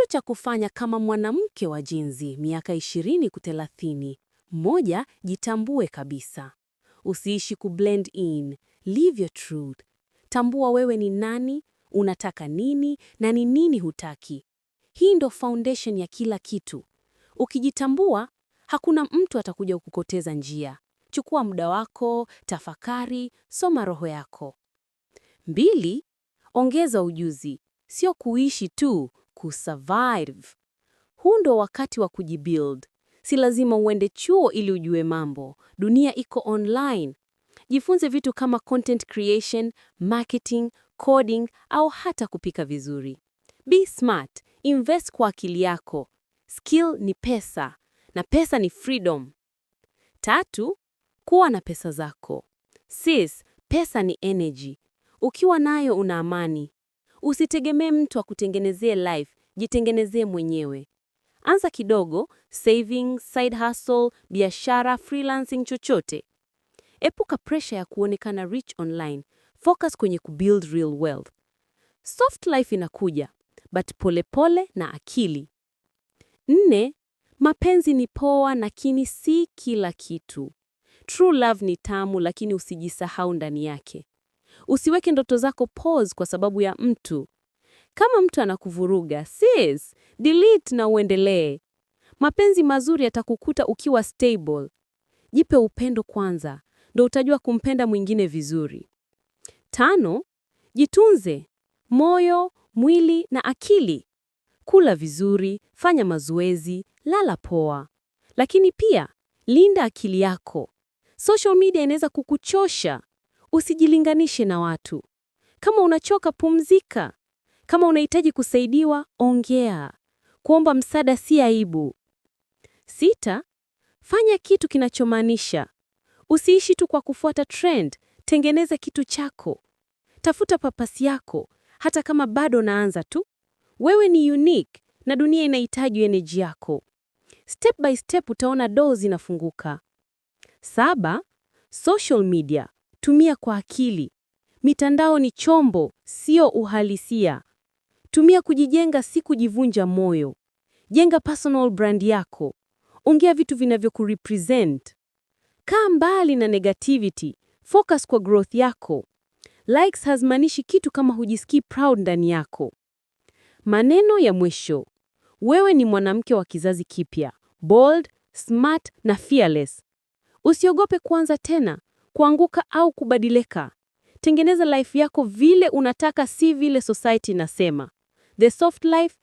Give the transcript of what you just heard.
Kitu cha kufanya kama mwanamke wa jinzi miaka 20 ku 30. Moja, jitambue kabisa. Usiishi kublend in. Live your truth. Tambua wewe ni nani, unataka nini na ni nini hutaki. Hii ndo foundation ya kila kitu. Ukijitambua, hakuna mtu atakuja kukupoteza njia. Chukua muda wako, tafakari, soma roho yako. 2, ongeza ujuzi. Sio kuishi tu, kusurvive. Huu ndo wakati wa kujibuild. Si lazima uende chuo ili ujue mambo. Dunia iko online. Jifunze vitu kama content creation, marketing, coding au hata kupika vizuri. Be smart, invest kwa akili yako. Skill ni pesa, na pesa ni freedom. 3, kuwa na pesa zako. Sis, pesa ni energy. Ukiwa nayo una amani. Usitegemee mtu akutengenezee life, jitengenezee mwenyewe. Anza kidogo, saving, side hustle, biashara, freelancing, chochote. Epuka pressure ya kuonekana rich online. Focus kwenye kubuild real wealth. Soft life inakuja, but polepole na akili. 4, mapenzi ni poa lakini si kila kitu. True love ni tamu lakini usijisahau ndani yake. Usiweke ndoto zako pause kwa sababu ya mtu. Kama mtu anakuvuruga, sis, delete na uendelee. Mapenzi mazuri yatakukuta ukiwa stable. Jipe upendo kwanza, ndo utajua kumpenda mwingine vizuri. 5, jitunze, moyo, mwili na akili. Kula vizuri, fanya mazoezi, lala poa. Lakini pia, linda akili yako. Social media inaweza kukuchosha. Usijilinganishe na watu. Kama unachoka, pumzika. Kama unahitaji kusaidiwa, ongea. Kuomba msaada si aibu. 6, fanya kitu kinachomaanisha. Usiishi tu kwa kufuata trend, tengeneza kitu chako. Tafuta purpose yako, hata kama bado naanza tu. Wewe ni unique na dunia inahitaji energy yako. Step by step utaona doors zinafunguka. 7, social media, tumia kwa akili. Mitandao ni chombo, sio uhalisia. Tumia kujijenga, si kujivunja moyo. Jenga personal brand yako. Ongea vitu vinavyokurepresent. Kaa mbali na negativity. Focus kwa growth yako. Likes hazimaanishi kitu kama hujisikii proud ndani yako. Maneno ya mwisho. Wewe ni mwanamke wa kizazi kipya. Bold, smart na fearless. Usiogope kuanza tena, kuanguka au kubadilika. Tengeneza life yako vile unataka, si vile society inasema. The soft life